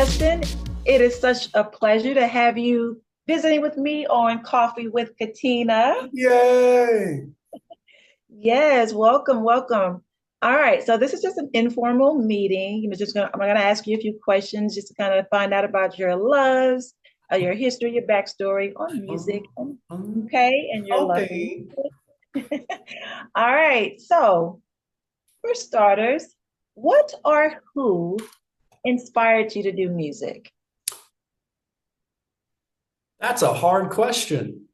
Justin. It is such a pleasure to have you visiting with me on Coffee with Katina. Yay! Yes, welcome, welcome. All right, so this is just an informal meeting. I'm gonna ask you a few questions just to kind of find out about your loves, your history, your backstory on music, Um, um, okay, and your love for okay. music. All right, so for starters, what or who inspired you to do music? That's a hard question.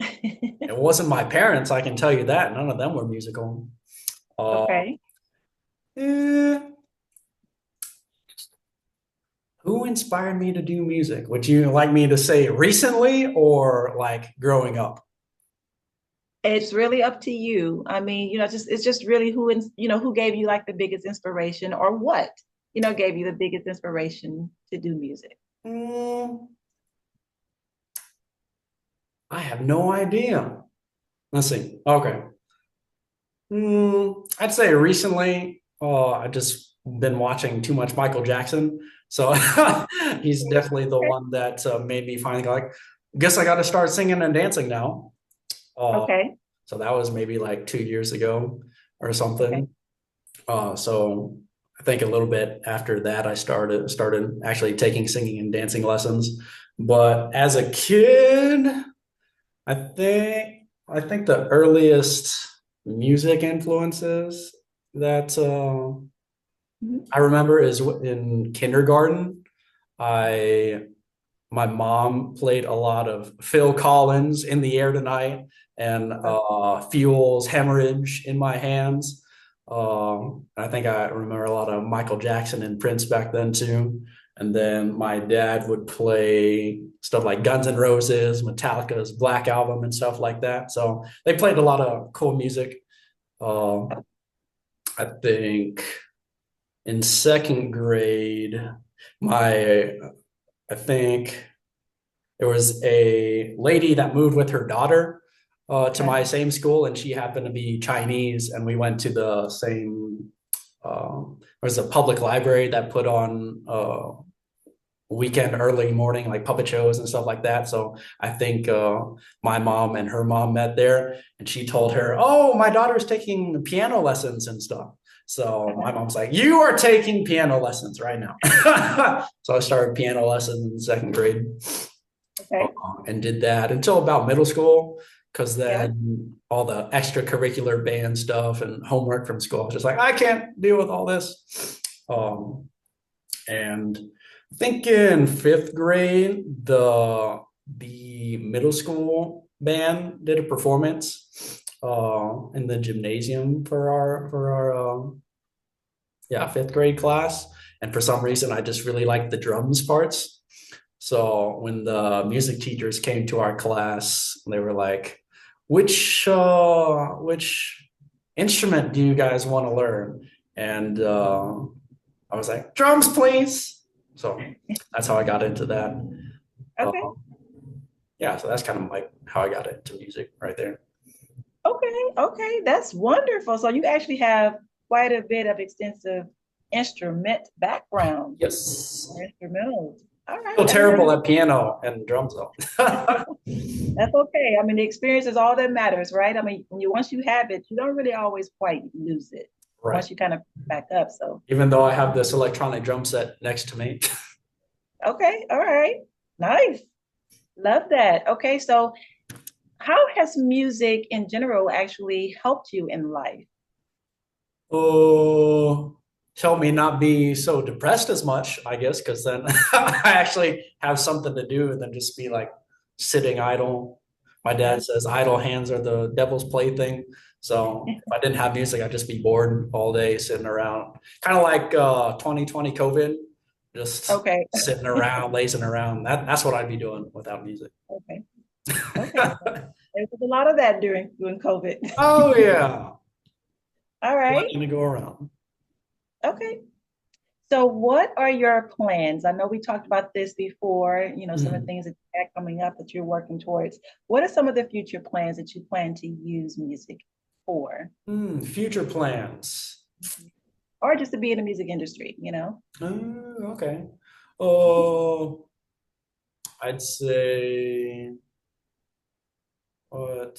It wasn't my parents, I can tell you that. None of them were musical. Uh, Okay. eh, who inspired me to do music? Would you like me to say recently or like growing up? It's really up to you. I mean, it's just really who gave you like the biggest inspiration or what, gave you the biggest inspiration to do music. Mm, I have no idea. Let's see. Okay. I'd say recently, I just been watching too much Michael Jackson. So he's definitely the Okay. one that made me finally go like, guess I got to start singing and dancing now. Uh, Okay. so that was maybe like 2 years ago or Okay. something. So I think a little bit after that, I started actually taking singing and dancing lessons. But as a kid, I think the earliest music influences that Mhm. I remember is in kindergarten. I My mom played a lot of Phil Collins, "In the Air Tonight," and Fuel's "Hemorrhage in My Hands." I think I remember a lot of Michael Jackson and Prince back then too. And then my dad would play stuff like Guns N' Roses, Metallica's Black Album, and stuff like that. So they played a lot of cool music. Uh, I think in second grade, my I think there was a lady that moved with her daughter to Okay. my same school, and she happened to be Chinese, and we went to the same. There was a public library that put on weekend early morning like puppet shows and stuff like that. So I think my mom and her mom met there, and she told her, "Oh, my daughter's taking piano lessons and stuff." So my Uh-huh. mom's like, "You are taking piano lessons right now." So I started piano lessons in second grade Okay. and did that until about middle school. Because Yeah. then all the extracurricular band stuff and homework from school, I was just like, I can't deal with all this. And I think in fifth grade, the middle school band did a performance in the gymnasium for our yeah, fifth grade class. And for some reason, I just really liked the drums parts. So when the music teachers came to our class, they were like, which instrument do you guys want to learn?" And I was like, "Drums, please." So that's how I got into that. Uh, Okay. yeah, so that's kind of like how I got into music right there. Okay. Okay. That's wonderful. So you actually have quite a bit of extensive instrument background Yes. or instrumentals. All right. Still I didn't know terrible you. at piano and drums though. That's okay. I mean, the experience is all that matters, right? I mean, once you have it, you don't really always quite lose it Right. once you kind of back up. So, Even though I have this electronic drum set next to me. okay, all right, nice, love that. Okay, so how has music in general actually helped you in life? Oh, help me not be so depressed as much, I guess, because then I actually have something to do than just be like sitting idle. My Yeah. dad says idle hands are the devil's plaything. So if I didn't have music, I'd just be bored all day sitting around. Kind of like 2020 COVID, just Okay. sitting around, lazing around. That's what I'd be doing without music. Okay. Okay. There was a lot of that during COVID. Oh yeah, All right. plenty to go around. Okay. So, what are your plans? I know we talked about this before, some of the Mhm. things that you have coming up that you're working towards. What are some of the future plans that you plan to use music for? Future plans. Or just to be in the music industry? Okay. Oh, I'd say what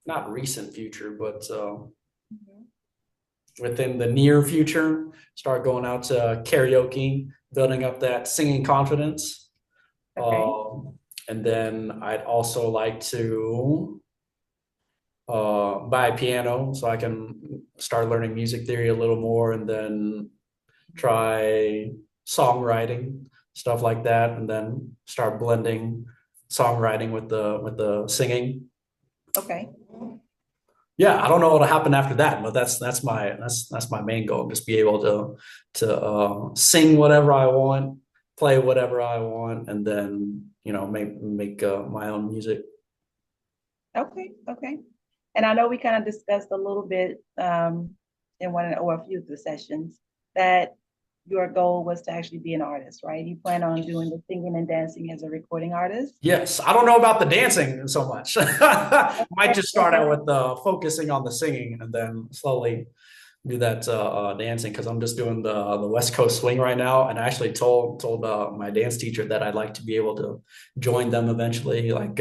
not recent future, but Mhm. within the near future, start going out to karaoke, building up that singing confidence. Okay. And then I'd also like to buy a piano so I can start learning music theory a little more, and then try songwriting, stuff like that, and then start blending songwriting with the singing. Okay. Yeah, I don't know what'll happen after that, but that's my main goal. Just be able to sing whatever I want, play whatever I want, and then make my own music. Okay. Okay. And I know we kind of discussed a little bit in one or a few of the sessions that your goal was to actually be an artist, right? You plan on doing the singing and dancing as a recording artist. Yes, I don't know about the dancing so much. Might Okay. just start Okay. out with focusing on the singing, and then slowly do that dancing, because I'm just doing the West Coast swing right now, and I actually told my dance teacher that I'd like to be able to join them eventually, like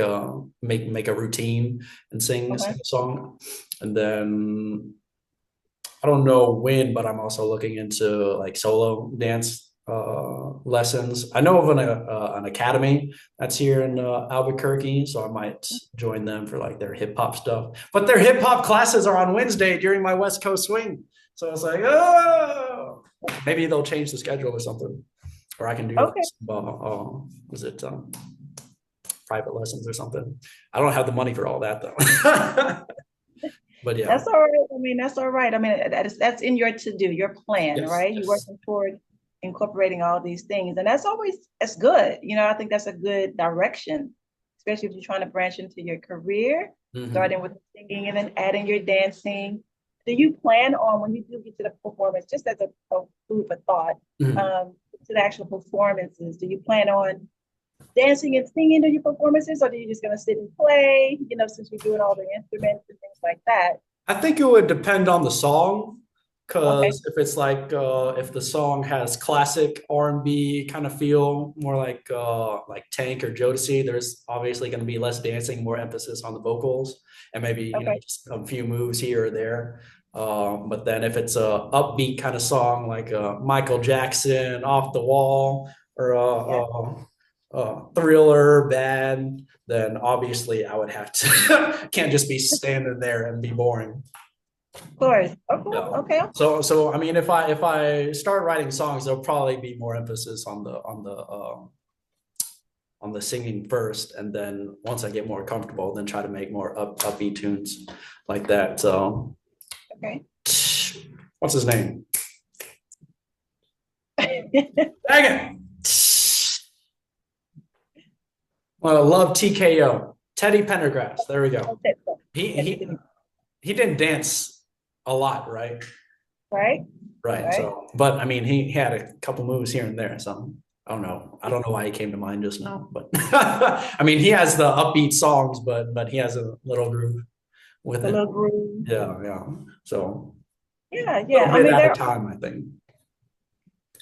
make a routine and Okay. sing a song, and then I don't know when, but I'm also looking into like solo dance lessons. I know of an academy that's here in Albuquerque, so I might join them for like their hip hop stuff. But their hip hop classes are on Wednesday during my West Coast swing, so it's like, oh, maybe they'll change the schedule or something, or I can do like Okay. was it private lessons or something. I don't have the money for all that though. But yeah, That's all right. I mean, that's all right. I mean, that's in your to do, your plan, yes, right? You're yes. working toward incorporating all these things, and that's good. I think that's a good direction, especially if you're trying to branch into your career, Hmm. starting with singing and then adding your dancing. Do you plan on when you do get to the performance, just as a food for thought, Hmm. to the actual performances? Do you plan on dancing and singing to your performances, or are you just going to sit and play? Since you're doing all the instruments and things like that. I think it would depend on the song, Okay. because if it's like if the song has classic R&B kind of feel, more like Tank or Jodeci, there's obviously going to be less dancing, more emphasis on the vocals, and maybe Okay. just a few moves here or there. But then if it's a upbeat kind of song like Michael Jackson, Off the Wall, or Yeah. Thriller, Bad, then obviously I would have to can't just be standing there and be boring. Of course. Okay. Yeah. Okay. So I mean, if I start writing songs, there'll probably be more emphasis on the singing first, and then once I get more comfortable, then try to make more upbeat tunes like that. So Okay. what's his name? Okay. Dang it! Well, love TKO. Teddy Pendergrass. There we go. Okay. So, He yes, he he didn't dance a lot, right? right. Right. Right. So, but I mean, he had a couple moves here and there. So I don't know. I don't know why he came to mind just now, but I mean, he has the upbeat songs, but he has a little groove with The it. little groove. Yeah, yeah. So Yeah. a little Yeah. I bit mean, at a time, I think.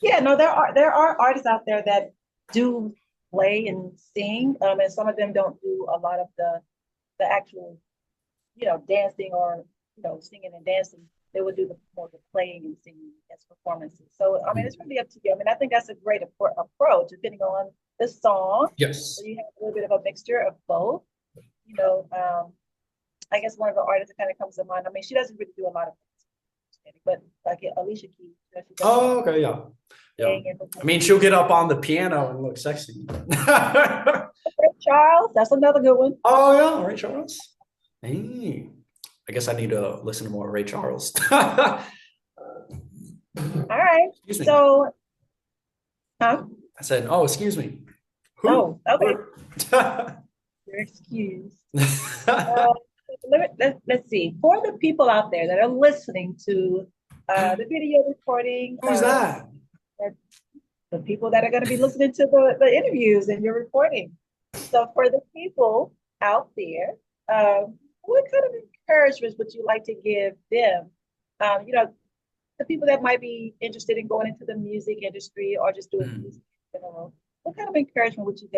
yeah. No, there are artists out there that do play and sing, and some of them don't do a lot of the actual dancing or singing and dancing. They would do the more the playing and singing as performances. So I mean, it's really up to you. I mean, I think that's a great approach, depending on the song. So Yes. you have a little bit of a mixture of both. You know, I guess one of the artists that kind of comes to mind. I mean, she doesn't really do a lot of dancing, but like Alicia Keys, she does a lot Oh, of okay. Yeah. Yeah. playing and I mean, performing. she'll get up on the piano and look sexy. Ray Charles, that's another good one. Oh, yeah. Ray Charles. Hey. I guess I need to listen to more Ray Charles. All right. Excuse me. So, huh? I said, "Oh, excuse me. Who? Oh, okay. Where?" You're excused. Uh, let's see. For the people out there that are listening to the video recording, Who's that? the people that are going to be listening to the interviews and your recording. So, for the people out there, what kind of encouragement would you like to give them? You know, the people that might be interested in going into the music industry or just doing Hmm. music in general, what kind of encouragement would you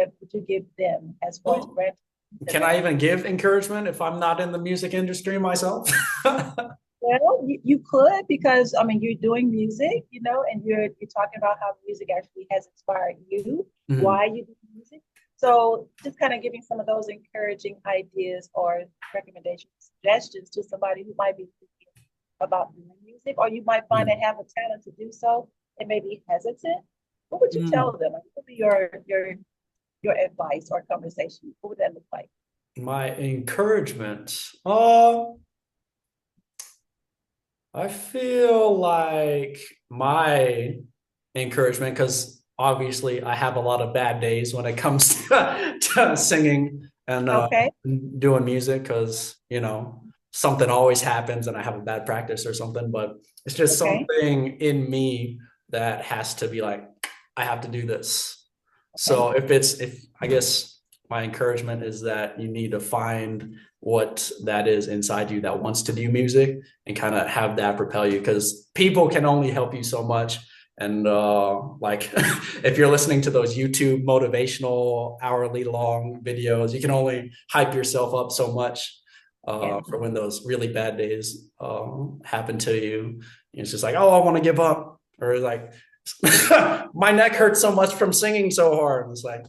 give them as far as Well, branching into can I that? even give encouragement if I'm not in the music industry myself? Well, you could because I mean you're doing music, and you're talking about how music actually has inspired you, Mhm. why you do music. So just kind of giving some of those encouraging ideas or recommendations, suggestions to somebody who might be thinking about doing music, or you might find they Mhm. have a talent to do so and maybe hesitant. What would you tell Mm. them? Like, what would be your advice or conversation? What would that look like? My encouragement. I feel like my encouragement, because obviously I have a lot of bad days when it comes to singing and Okay, doing music, because something always happens and I have a bad practice or something. But it's just okay, something in me that has to be like, I have to do this. okay, So if I guess my encouragement is that you need to find what that is inside you that wants to do music and kind of have that propel you, because people can only help you so much. And like if you're listening to those YouTube motivational hourly long videos, you can only hype yourself up so much yeah. for when those really bad days happen to you. It's just like, oh, I want to give up, or like my neck hurts so much from singing so hard. It's like,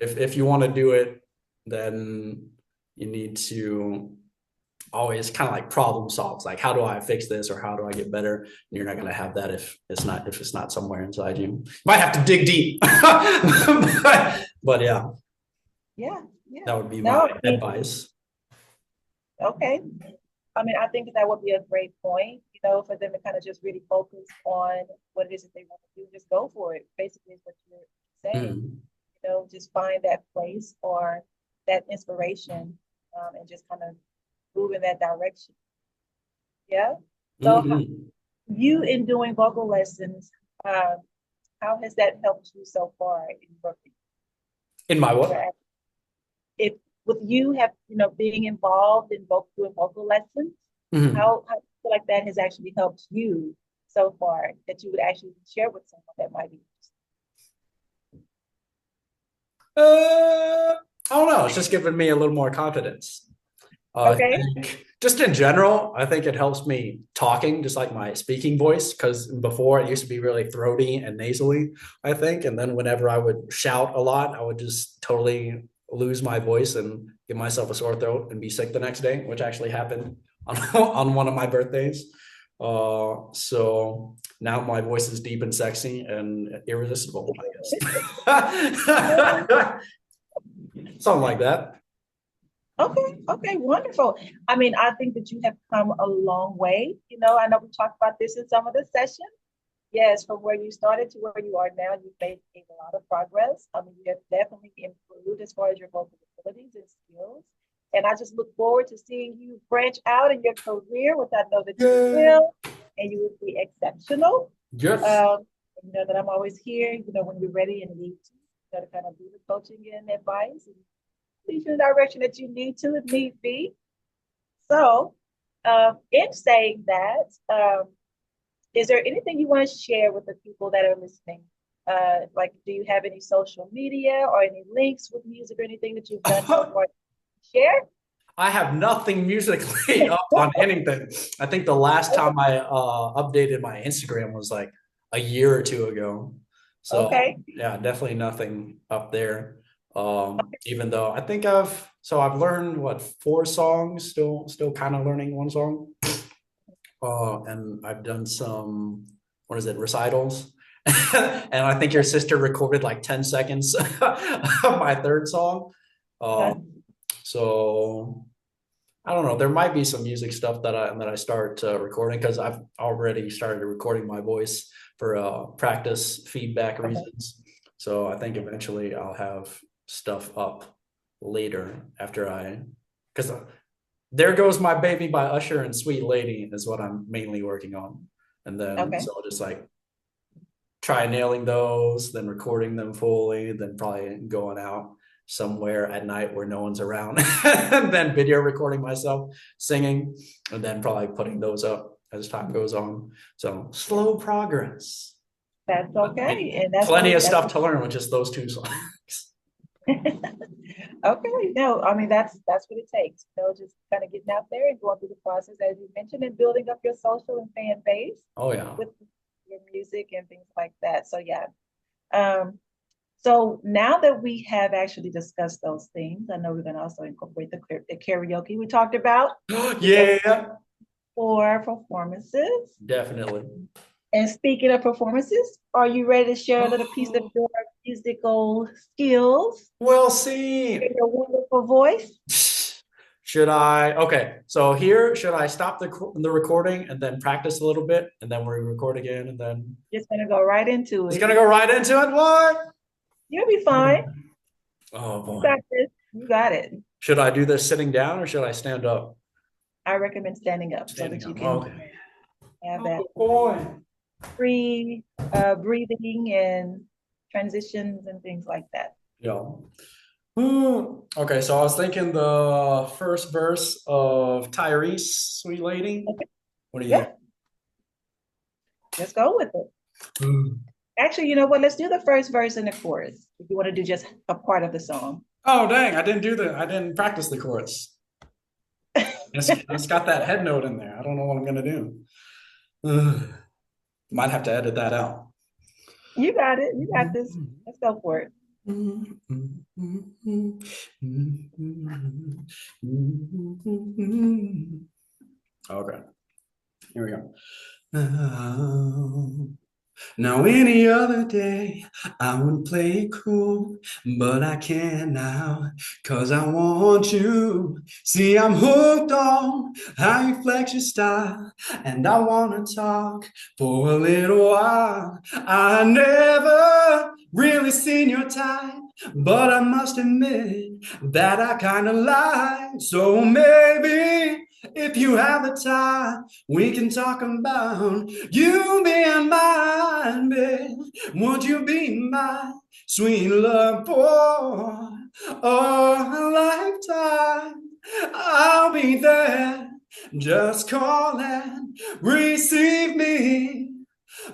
if you want to do it, then you need to always kind of like problem solve. Like, how do I fix this, or how do I get better? And you're not going to have that if it's not somewhere inside you. You might have to dig deep, but yeah, Yeah, yeah. that would be No, my I mean, advice. okay. I mean, I think that would be a great point, for them to kind of just really focus on what it is that they want to do. Just go for it. Basically, is what you're saying. Mm. Just find that place or that inspiration, and just kind of move in that direction. Yeah. So, Mm-hmm. you in doing vocal lessons, um, how has that helped you so far in working? In my what? If with you have being involved in both doing vocal lessons, Mm-hmm. how do you feel like that has actually helped you so far that you would actually share with someone that might be I don't know. It's just giving me a little more confidence. I okay? think just in general, I think it helps me talking, just like my speaking voice, because before it used to be really throaty and nasally, I think. And then whenever I would shout a lot, I would just totally lose my voice and give myself a sore throat and be sick the next day, which actually happened on, on one of my birthdays. So now my voice is deep and sexy and irresistible, I guess. Something like that. Okay, okay, wonderful. I mean, I think that you have come a long way. I know we talked about this in some of the sessions. Yes, from where you started to where you are now, you've made a lot of progress. I mean, you have definitely improved as far as your vocal abilities and skills. And I just look forward to seeing you branch out in your career, which I know that you Yay. will, and you will be exceptional. Yes. Um, that I'm always here, when you're ready and need to kind of do the coaching and advice and lead you in the direction that you need to if need be. So, in saying that, is there anything you want to share with the people that are listening? Like, do you have any social media or any links with music or anything that you've done so far? Share? I have nothing musically up on anything. I think the last time I updated my Instagram was like a year or two ago. So Okay. yeah, definitely nothing up there. Even though I think I've learned what, 4 songs, still kind of learning one song. And I've done some, what is it, recitals. And I think your sister recorded like 10 seconds of my third song. Uh, So I don't know. There might be some music stuff that I start recording, because I've already started recording my voice for practice feedback okay. reasons. So I think eventually I'll have stuff up later after because There Goes My Baby by Usher and Sweet Lady is what I'm mainly working on. And then Okay. so I'll just like try nailing those, then recording them fully, then probably going out somewhere at night where no one's around, and then video recording myself singing, and then probably putting those up. as time goes on. So slow progress. That's I okay. mean, And that's plenty what of stuff to learn with just those two songs. okay. No, I mean that's what it takes. Just kind of getting out there and going through the process as you mentioned and building up your social and fan base Oh yeah. with your music and things like that. So yeah. Um, so now that we have actually discussed those things, I know we're going to also incorporate the karaoke we talked about with those Yeah, four performances. definitely. And speaking of performances, are you ready to share a little piece of your musical skills We'll see. and your wonderful voice? Should I? Okay, so here, should I stop the recording and then practice a little bit, and then we record again, and then Just gonna go right into it's it. gonna go right into it? What? You'll be fine. Oh You boy. got this. You got it. Should I do this sitting down or should I stand up? I recommend standing up so Standing that you up. can Okay. have Oh that boy. free breathing and transitions and things like that. Yeah. Okay, so I was thinking the first verse of Tyrese, Sweet Lady. Okay. What do you think? Yeah, let's go with it. Actually, you know what? Let's do the first verse and the chorus. If you want to do just a part of the song. Oh dang, I didn't practice the chorus. It's got that head note in there. I don't know what I'm gonna do. Might have to edit that out. You got it. You got this. Let's go for it. Okay, here we go. Now, any other day, I would play it cool, but I can't now, 'cause I want you. See, I'm hooked on how you flex your style, and I wanna talk for a little while. I never really seen your type, but I must admit that I kinda like. So maybe if you have the time, we can talk about you being mine, babe. Would you be my sweet love for a lifetime? I'll be there. Just call and receive me.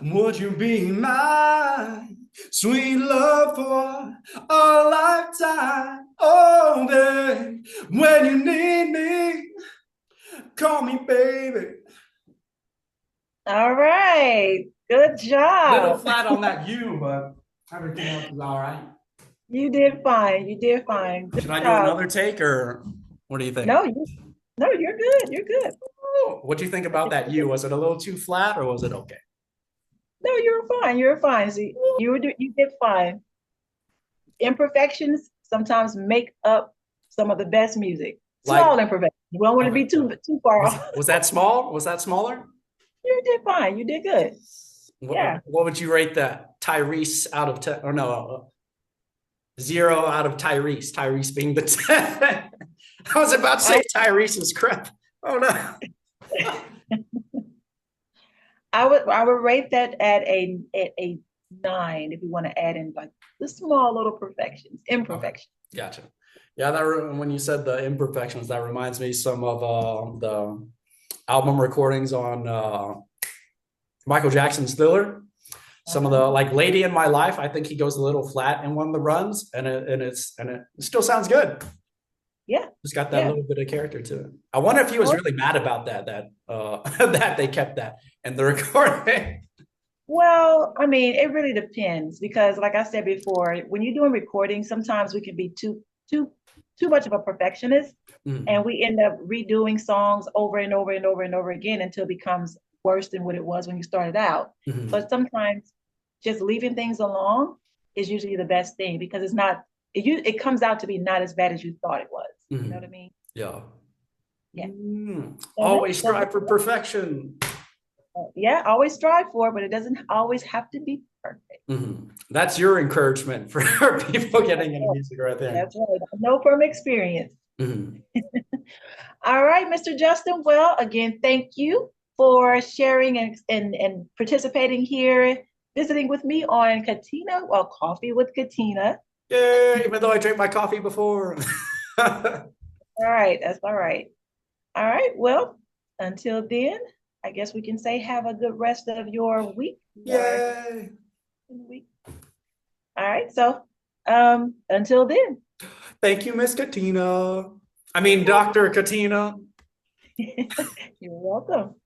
Would you be my sweet love for a lifetime? Oh, babe, when you need me, call me baby. All right. Good Little job. flat on that U, but everything else is all right. You did fine. You did fine. Good Should I do job. another take or what do you think? No, no, you're good. You're good. What do you think about that U? Was it a little too flat or was it okay? No, you're fine. You're fine. See, you did fine. Imperfections sometimes make up some of the best music. Like, Small imperfections. You don't want to okay. be too far off. Was that small? Was that smaller? You did fine. You did good. Yeah. What would you rate that? Tyrese out of 10, or no, 0 out of Tyrese. Tyrese being the 10. I was about to say I Tyrese is crap. Oh no. I would rate that at a 9 if you want to add in like the small little perfections, Okay, imperfections. gotcha. Yeah, when you said the imperfections, that reminds me some of the album recordings on Michael Jackson's Thriller. Some of the like "Lady in My Life," I think he goes a little flat in one of the runs, and it still sounds good. Yeah. It's got that Yeah. little bit of character to it. I wonder if he was really mad about that that they kept that in the recording. Well, I mean, it really depends because, like I said before, when you're doing recording, sometimes we can be too much of a perfectionist, Mm, and we end up redoing songs over and over and over and over again until it becomes worse than what it was when you started out. mm, But sometimes just leaving things alone is usually the best thing because it's not it comes out to be not as bad as you thought it was. You know what mm. I mean? Yeah. Yeah. So no, Always strive for perfection. yeah, always strive for it, but it doesn't always have to be perfect. That's your encouragement for people getting into music right there. That's right. I know from experience. Mhm. All right, Mr. Justin. Well, again, thank you for sharing and participating here, visiting with me on Katina, well, Coffee with Katina. Yay, even though I drank my coffee before. All right, that's all right. All right, well, until then, I guess we can say have a good rest of your week. You are Yay. in the week. All right. So until then, Thank you, Miss Katina. I you're mean, welcome. Dr. Katina. You're welcome.